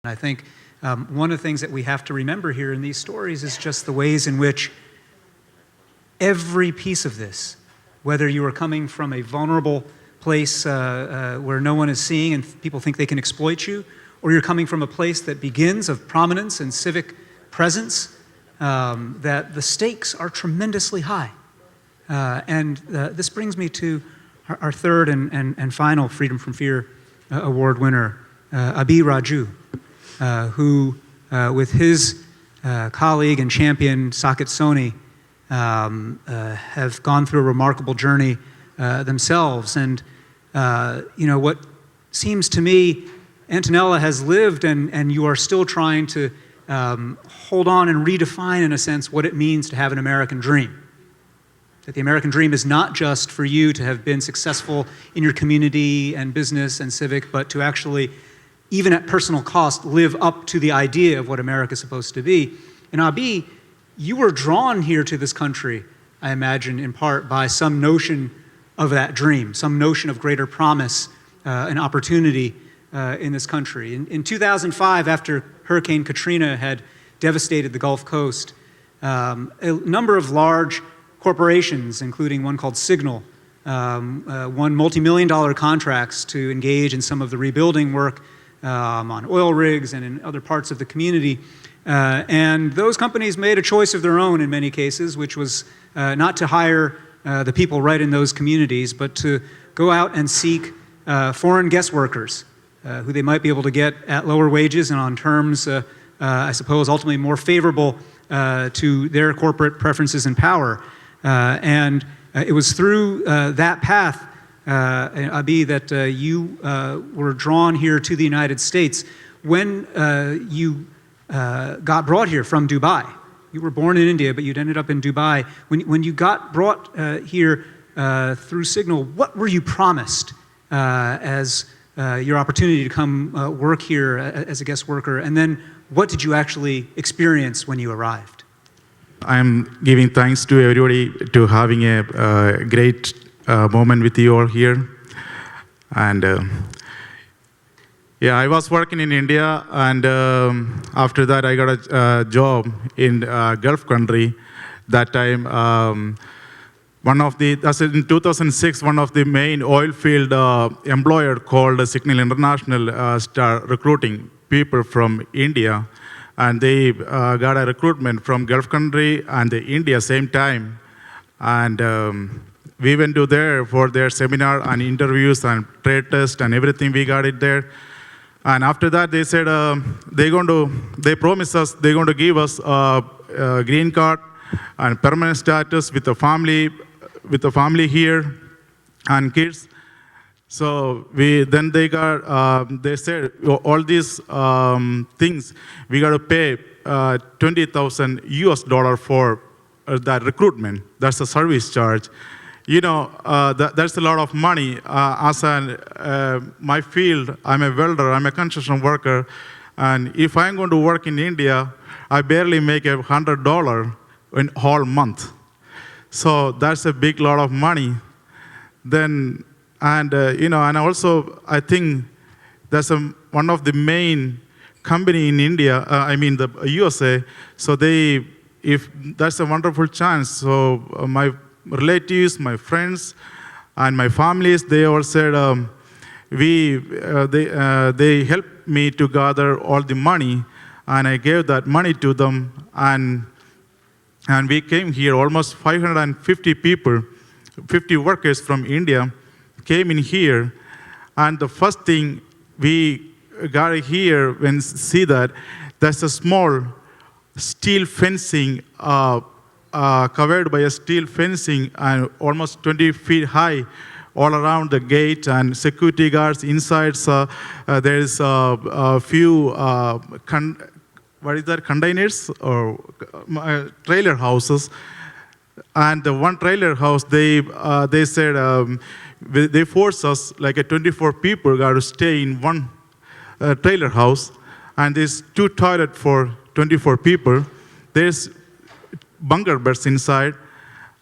I think one of the things that we have to remember here in these stories is just the ways in which every piece of this, whether you are coming from a vulnerable place where no one is seeing and people think they can exploit you, or you're coming from a place that begins of prominence and civic presence, that the stakes are tremendously high. And this brings me to our third and final Freedom from Fear Award winner, Aby Raju, who, with his colleague and champion Saket Soni, have gone through a remarkable journey themselves. And what seems to me, Antonella has lived, and you are still trying to hold on and redefine, in a sense, what it means to have an American dream. That the American dream is not just for you to have been successful in your community and business and civic, but to actually, even at personal cost, live up to the idea of what America is supposed to be. And Aby, you were drawn here to this country, I imagine, in part by some notion of that dream, some notion of greater promise and opportunity in this country. In 2005, after Hurricane Katrina had devastated the Gulf Coast, a number of large corporations, including one called Signal, won multi-million-dollar contracts to engage in some of the rebuilding work on oil rigs and in other parts of the community. And those companies made a choice of their own in many cases, which was not to hire the people right in those communities, but to go out and seek foreign guest workers who they might be able to get at lower wages and on terms, I suppose, ultimately more favorable to their corporate preferences and power. And it was through that path, Aby, that you were drawn here to the United States. When you got brought here from Dubai, you were born in India, but you'd ended up in Dubai. When you got brought here through Signal, what were you promised as your opportunity to come work here as a guest worker? And then what did you actually experience when you arrived? I'm giving thanks to everybody to having a great moment with you all here. And yeah, I was working in India, and after that I got a job in Gulf country. That time, that's in 2006, one of the main oil field employer called Signal International started recruiting people from India. And they got a recruitment from Gulf country and India same time. And we went to there for their seminar and interviews and trade test and everything. We got it there. And after that, they said they promised us they're going to give us a green card and permanent status with a family here and kids. So they said all these things we got to pay $20,000 US for that recruitment. That's the service charge. That's a lot of money. As my field, I'm a welder, I'm a construction worker, and if I'm going to work in India, I barely make $100 in whole month. So that's a big lot of money. Then. And and also I think that's one of the main company in India. The USA. So if that's a wonderful chance. So my relatives, my friends, and my families, they all said they helped me to gather all the money, and I gave that money to them, and we came here. Almost 550 people, 50 workers from India came in here, and the first thing we got here when see that there's a small steel fencing covered by a steel fencing and almost 20 feet high all around the gate and security guards inside. There's a few containers or trailer houses. And the one trailer house, they said they forced us, like 24 people got to stay in one trailer house, and there's 2 toilets for 24 people. There's bunker beds inside,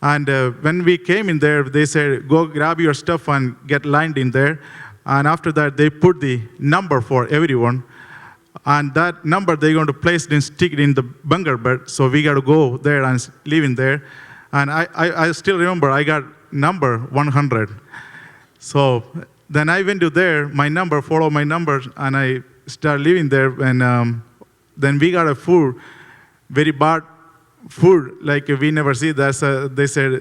and when we came in there, they said, go grab your stuff and get lined in there. And after that, they put the number for everyone. And that number they're going to place it and stick it in the bunker bed. So we got to go there and live in there. And I still remember I got number 100. So then I went to there, my number, follow my number, and I started living there. And then we got a food, very bad food, like we never see. They said,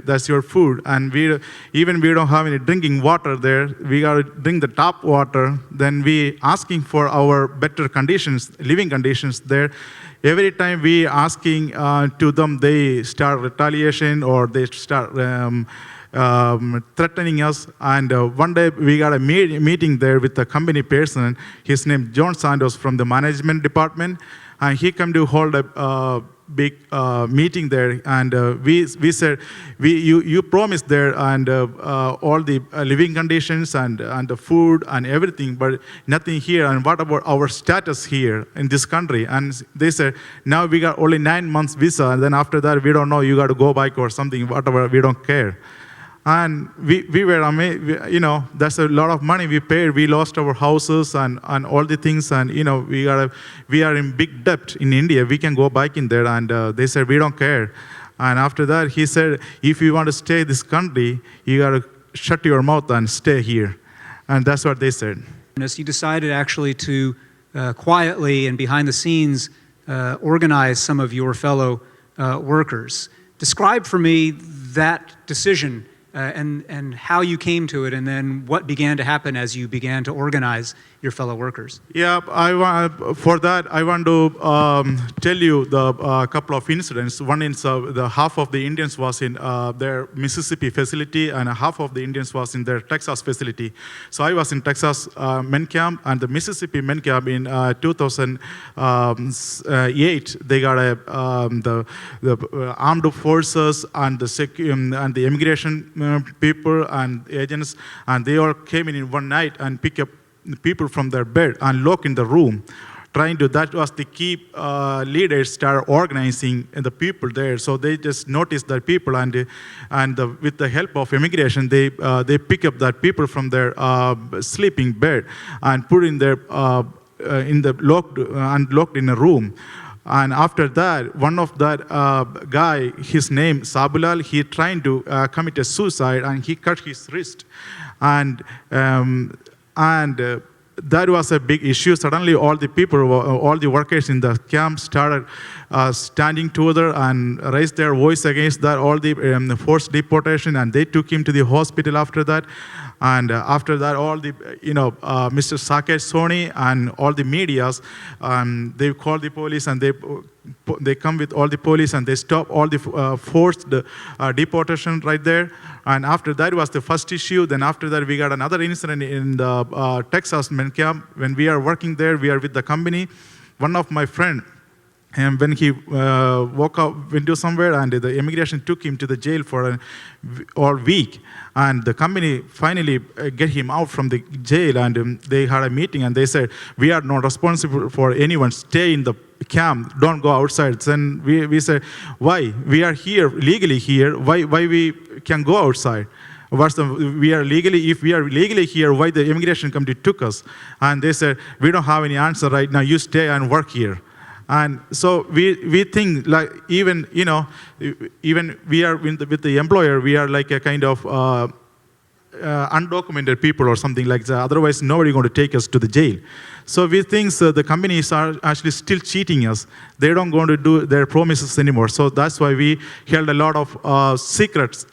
that's your food. And we don't have any drinking water there. We got to drink the tap water. Then we asking for our better conditions, living conditions there. Every time we asking to them, they start retaliation or they start threatening us. And one day we got a meeting there with a company person. His name John Santos from the management department. And he come to hold a big meeting there, and we said, you promised there and all the living conditions and the food and everything, but nothing here. And what about our status here in this country? And they said, now we got only 9 months visa, and then after that we don't know, you got to go back or something, whatever. We don't care. And we were amazed, that's a lot of money we paid. We lost our houses and all the things, and we are in big debt in India. We can go back in there, and they said we don't care. And after that, he said, if you want to stay in this country, you got to shut your mouth and stay here. And that's what they said. You decided actually to quietly and behind the scenes organize some of your fellow workers. Describe for me that decision. And how you came to it, and then what began to happen as you began to organize your fellow workers. Yeah, for that, I want to tell you the couple of incidents. One is the half of the Indians was in their Mississippi facility, and half of the Indians was in their Texas facility. So I was in Texas men camp, and the Mississippi men camp in 2008. They got the armed forces and the immigration people and agents, and they all came in one night and pick up the people from their bed and lock in the room. That was the key leaders start organizing the people there. So they just noticed that people, and with the help of immigration, they pick up that people from their sleeping bed and put in their locked in a room. And after that, one of that guy, his name Sabulal, he tried to commit a suicide, and he cut his wrist. And that was a big issue. Suddenly, all the people, all the workers in the camp started standing together and raised their voice against that, all the forced deportation, and they took him to the hospital after that. And after that, all the, Mr. Saket Soni and all the medias, they called the police, and they come with all the police, and they stop all the forced deportation right there. And after that was the first issue. Then after that, we got another incident in the Texas men camp. When we are working there, we are with the company. One of my friend, and when he went to somewhere, and the immigration took him to the jail for all week. And the company finally get him out from the jail, and they had a meeting, and they said, we are not responsible for anyone. Stay in the camp. Don't go outside. Then we said, why? We are here, legally here. Why we can go outside? If we are legally here, why the immigration committee took us? And they said, we don't have any answer right now. You stay and work here. And so we think, like, even we are with the employer, we are like a kind of undocumented people or something like that. Otherwise, nobody going to take us to the jail. So we think the companies are actually still cheating us. They don't going to do their promises anymore. So that's why we held a lot of secrets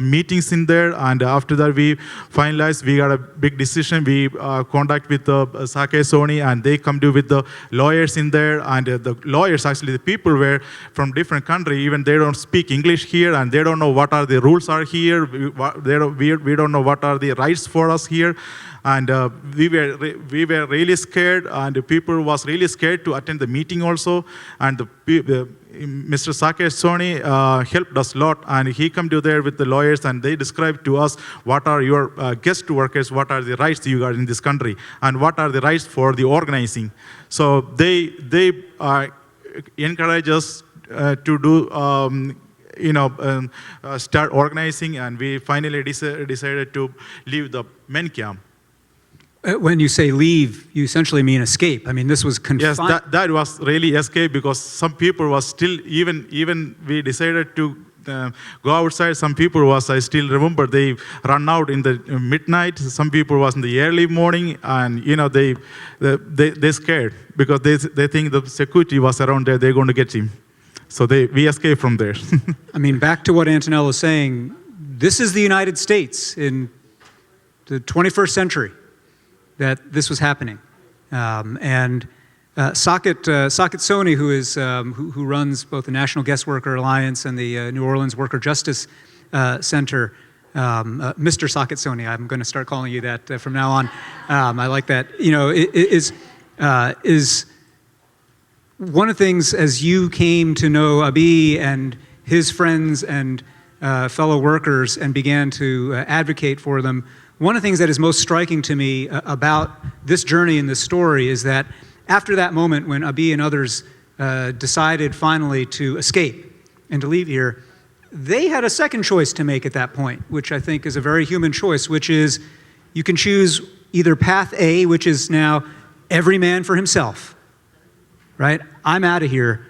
meetings in there. And after that, we finalized. We got a big decision. We contact with Sake Sony, and they come to with the lawyers in there. And the lawyers, actually, the people were from different country. Even they don't speak English here, and they don't know what are the rules are here. We don't know what are the rights for us here. And we were really scared, and the people was really scared to attend the meeting also. And Mr. Saket Soni helped us a lot, and he come to there with the lawyers, and they described to us what are your guest workers, what are the rights you got in this country, and what are the rights for the organizing. So they encourage us to do. Start organizing, and we finally decided to leave the men camp. When you say leave, you essentially mean escape. I mean, this was confined. Yes, that was really escape, because some people was still, even we decided to go outside. Some people was, I still remember, they run out in the midnight. Some people was in the early morning, and they scared because they think the security was around there. They're going to get him. So we escaped from there. I mean, back to what Antonella is saying, this is the United States in the 21st century that this was happening. And Saket Soni, who runs both the National Guest Worker Alliance and the New Orleans Worker Justice Center, Mr. Saket Soni, I'm going to start calling you that from now on. I like that. Is one of the things, as you came to know Aby and his friends and fellow workers and began to advocate for them, one of the things that is most striking to me about this journey and this story is that after that moment when Aby and others decided finally to escape and to leave here, they had a second choice to make at that point, which I think is a very human choice, which is you can choose either path A, which is now every man for himself, right? I'm out of here.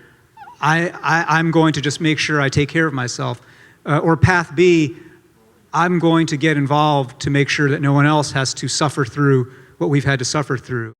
I'm going to just make sure I take care of myself. Or path B, I'm going to get involved to make sure that no one else has to suffer through what we've had to suffer through.